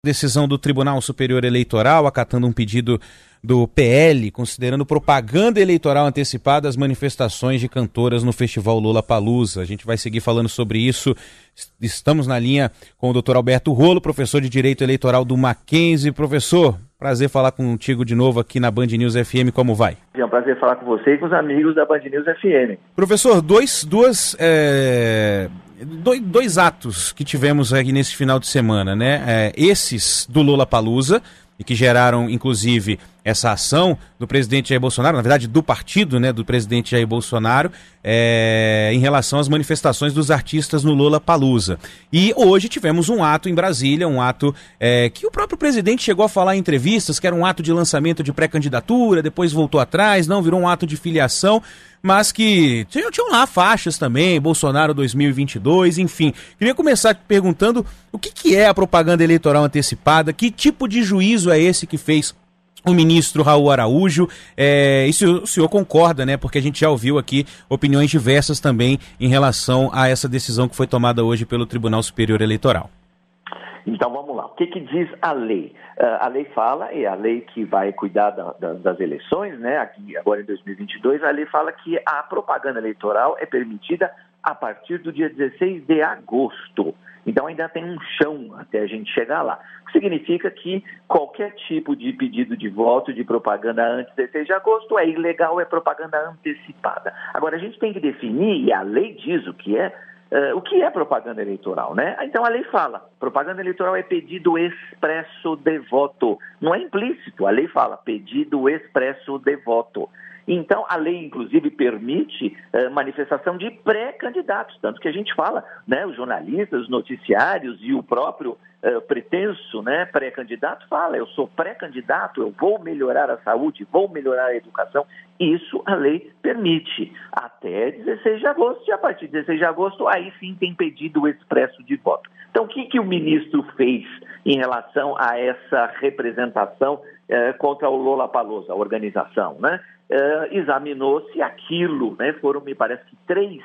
Decisão do Tribunal Superior Eleitoral, acatando um pedido do PL, considerando propaganda eleitoral antecipada as manifestações de cantoras no Festival Lollapalooza. A gente vai seguir falando sobre isso. Estamos na linha com o Dr. Alberto Rolo, professor de Direito Eleitoral do Mackenzie. Professor, prazer falar contigo de novo aqui na Band News FM. Como vai? É um prazer falar com você e com os amigos da Band News FM. Professor, dois atos que tivemos aqui nesse final de semana, né? Esses do Lollapalooza, e que geraram, inclusive, essa ação do presidente Jair Bolsonaro, na verdade, do partido, né, do presidente Jair Bolsonaro, em relação às manifestações dos artistas no Lollapalooza. E hoje tivemos um ato em Brasília, um ato que o próprio presidente chegou a falar em entrevistas, que era um ato de lançamento de pré-candidatura, depois voltou atrás, não, virou um ato de filiação, mas que tinham lá faixas também, Bolsonaro 2022, enfim. Queria começar perguntando o que é a propaganda eleitoral antecipada, que tipo de juízo é esse que fez o ministro Raul Araújo, e se o senhor concorda, né, porque a gente já ouviu aqui opiniões diversas também em relação a essa decisão que foi tomada hoje pelo Tribunal Superior Eleitoral. Então vamos lá, o que diz a lei? A lei fala, e a lei que vai cuidar das eleições, né, aqui, agora em 2022, a lei fala que a propaganda eleitoral é permitida a partir do dia 16 de agosto. Então ainda tem um chão até a gente chegar lá. O que significa que qualquer tipo de pedido de voto, de propaganda antes de 16 de agosto é ilegal, é propaganda antecipada. Agora a gente tem que definir, e a lei diz o que é propaganda eleitoral, né? Então a lei fala, propaganda eleitoral é pedido expresso de voto. Não é implícito, a lei fala pedido expresso de voto. Então, a lei, inclusive, permite manifestação de pré-candidatos, tanto que a gente fala, né, os jornalistas, os noticiários e o próprio pretenso, né, pré-candidato fala, eu sou pré-candidato, eu vou melhorar a saúde, vou melhorar a educação. Isso a lei permite até 16 de agosto, e a partir de 16 de agosto, aí sim tem pedido expresso de voto. Então, o que o ministro fez em relação a essa representação contra o Lollapalooza, a organização, né? Examinou se aquilo, né, foram, me parece que 3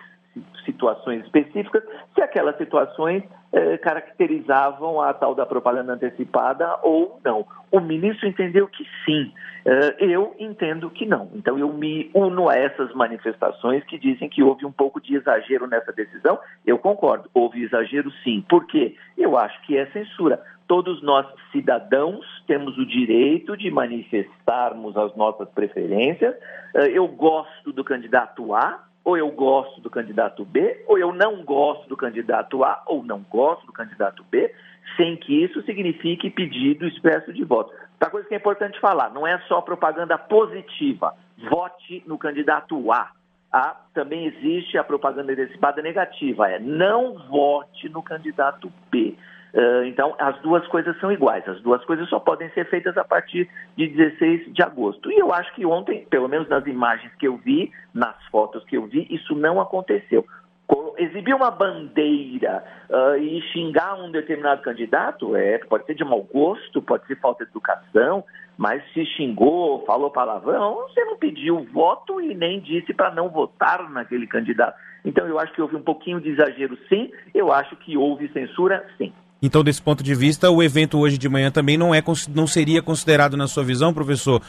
situações específicas, se aquelas situações caracterizavam a tal da propaganda antecipada ou não. O ministro entendeu que sim, eu entendo que não. Então eu me uno a essas manifestações que dizem que houve um pouco de exagero nessa decisão. Eu concordo, houve exagero sim. Por quê? Eu acho que é censura. Todos nós, cidadãos, temos o direito de manifestarmos as nossas preferências. Eu gosto do candidato A, ou eu gosto do candidato B, ou eu não gosto do candidato A, ou não gosto do candidato B, sem que isso signifique pedido expresso de voto. Outra coisa que é importante falar, não é só propaganda positiva, vote no candidato A. Também existe a propaganda antecipada negativa, não vote no candidato B. Então, as duas coisas são iguais, as duas coisas só podem ser feitas a partir de 16 de agosto. E eu acho que ontem, pelo menos nas imagens que eu vi, nas fotos que eu vi, isso não aconteceu. Exibir uma bandeira e xingar um determinado candidato, pode ser de mau gosto, pode ser falta de educação, mas se xingou, falou palavrão, você não pediu voto e nem disse para não votar naquele candidato. Então, eu acho que houve um pouquinho de exagero, sim. Eu acho que houve censura, sim. Então, desse ponto de vista, o evento hoje de manhã também não seria considerado, na sua visão, professor,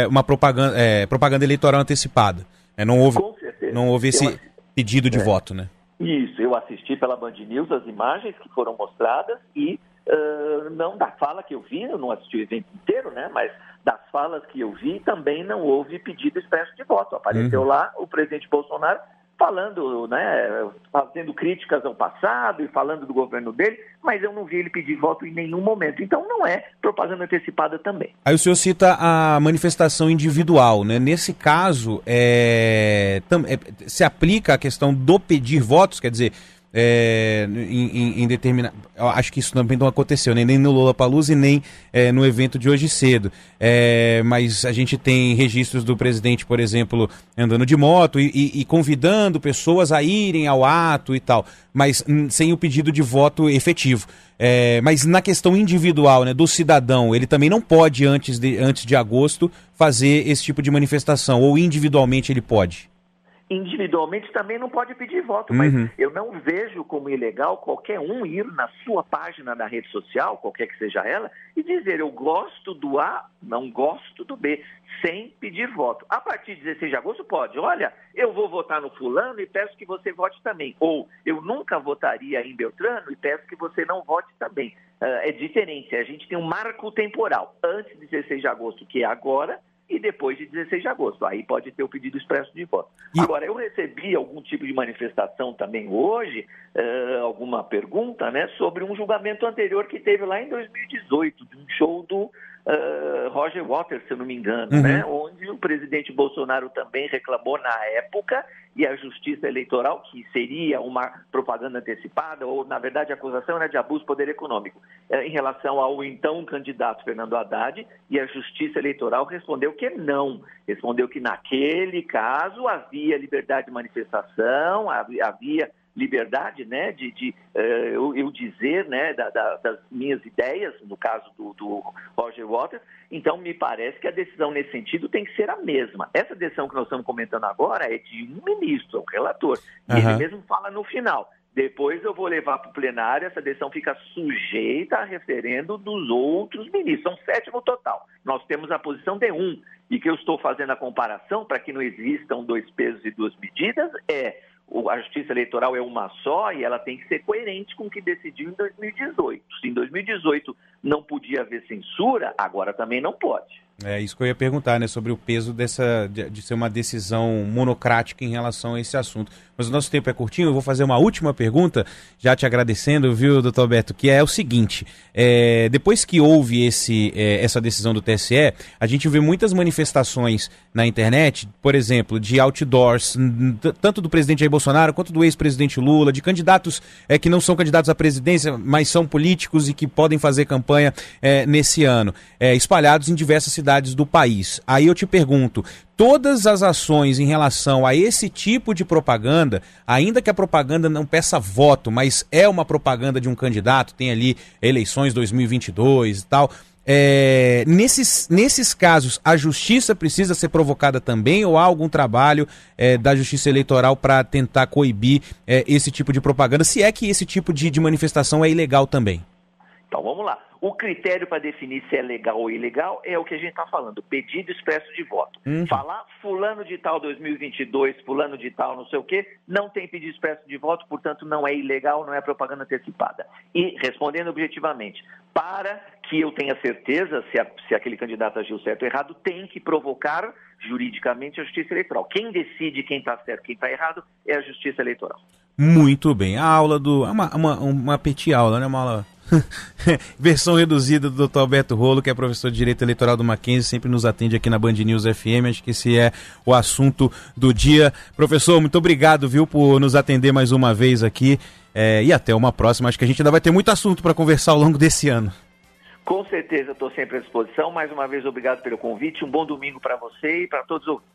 uma propaganda eleitoral antecipada. Com certeza. Não houve esse pedido de voto, né? Isso, eu assisti pela Band News as imagens que foram mostradas e não da fala que eu vi, eu não assisti o evento inteiro, né? Mas das falas que eu vi também não houve pedido expresso de voto. Apareceu lá o presidente Bolsonaro falando, né, fazendo críticas ao passado e falando do governo dele, mas eu não vi ele pedir voto em nenhum momento. Então não é propaganda antecipada também. Aí o senhor cita a manifestação individual, né? Nesse caso, se aplica a questão do pedir votos, quer dizer, em determinado... Acho que isso também não aconteceu, né? Nem no Lollapalooza e nem no evento de hoje cedo. Mas a gente tem registros do presidente, por exemplo, andando de moto e convidando pessoas a irem ao ato e tal, mas sem o pedido de voto efetivo. Mas na questão individual, né, do cidadão, ele também não pode, antes de agosto, fazer esse tipo de manifestação, ou individualmente ele pode? individualmente também não pode pedir voto, mas eu não vejo como ilegal qualquer um ir na sua página na rede social, qualquer que seja ela, e dizer eu gosto do A, não gosto do B, sem pedir voto. A partir de 16 de agosto pode, olha, eu vou votar no fulano e peço que você vote também. Ou eu nunca votaria em Beltrano e peço que você não vote também. É diferente, a gente tem um marco temporal, antes de 16 de agosto, que é agora, e depois de 16 de agosto. Aí pode ter o pedido expresso de voto. Agora, eu recebi algum tipo de manifestação também hoje, alguma pergunta, né, sobre um julgamento anterior que teve lá em 2018, de um show do Roger Waters, se eu não me engano, né, onde o presidente Bolsonaro também reclamou na época, e a Justiça Eleitoral, que seria uma propaganda antecipada, ou na verdade a acusação era de abuso de poder econômico, em relação ao então candidato Fernando Haddad, e a Justiça Eleitoral respondeu que não, respondeu que naquele caso havia liberdade de manifestação, havia liberdade, né, de eu dizer, né, das minhas ideias, no caso do Roger Waters. Então, me parece que a decisão nesse sentido tem que ser a mesma. Essa decisão que nós estamos comentando agora é de um ministro, o relator, e ele mesmo fala no final. Depois eu vou levar para o plenário, essa decisão fica sujeita a referendo dos outros ministros. São 7 no total. Nós temos a posição de 1, e que eu estou fazendo a comparação para que não existam 2 pesos e 2 medidas, a Justiça Eleitoral é uma só e ela tem que ser coerente com o que decidiu em 2018. Se em 2018 não podia haver censura, agora também não pode. É isso que eu ia perguntar, né, sobre o peso de ser uma decisão monocrática em relação a esse assunto. Mas o nosso tempo é curtinho, eu vou fazer uma última pergunta, já te agradecendo, viu, doutor Alberto, que é o seguinte, depois que houve essa decisão do TSE, a gente vê muitas manifestações na internet, por exemplo, de outdoors, tanto do presidente Jair Bolsonaro quanto do ex-presidente Lula, de candidatos que não são candidatos à presidência, mas são políticos e que podem fazer campanha nesse ano, espalhados em diversas cidades do país. Aí eu te pergunto, todas as ações em relação a esse tipo de propaganda, ainda que a propaganda não peça voto, mas é uma propaganda de um candidato, tem ali eleições 2022 e tal, nesses casos, a justiça precisa ser provocada também ou há algum trabalho da Justiça Eleitoral para tentar coibir esse tipo de propaganda, se é que esse tipo de manifestação é ilegal também? Então, vamos lá. O critério para definir se é legal ou ilegal é o que a gente está falando, pedido expresso de voto. Falar fulano de tal 2022, fulano de tal não sei o quê, não tem pedido expresso de voto, portanto não é ilegal, não é propaganda antecipada. E, respondendo objetivamente, para que eu tenha certeza se aquele candidato agiu certo ou errado, tem que provocar juridicamente a Justiça Eleitoral. Quem decide quem está certo e quem está errado é a Justiça Eleitoral. Muito bem. A aula uma petit aula, né? Uma aula versão reduzida do Dr. Alberto Rolo, que é professor de Direito Eleitoral do Mackenzie, sempre nos atende aqui na Band News FM. Acho que esse é o assunto do dia. Professor, muito obrigado, viu, por nos atender mais uma vez aqui e até uma próxima. Acho que a gente ainda vai ter muito assunto para conversar ao longo desse ano. Com certeza, estou sempre à disposição. Mais uma vez, obrigado pelo convite. Um bom domingo para você e para todos os ouvintes.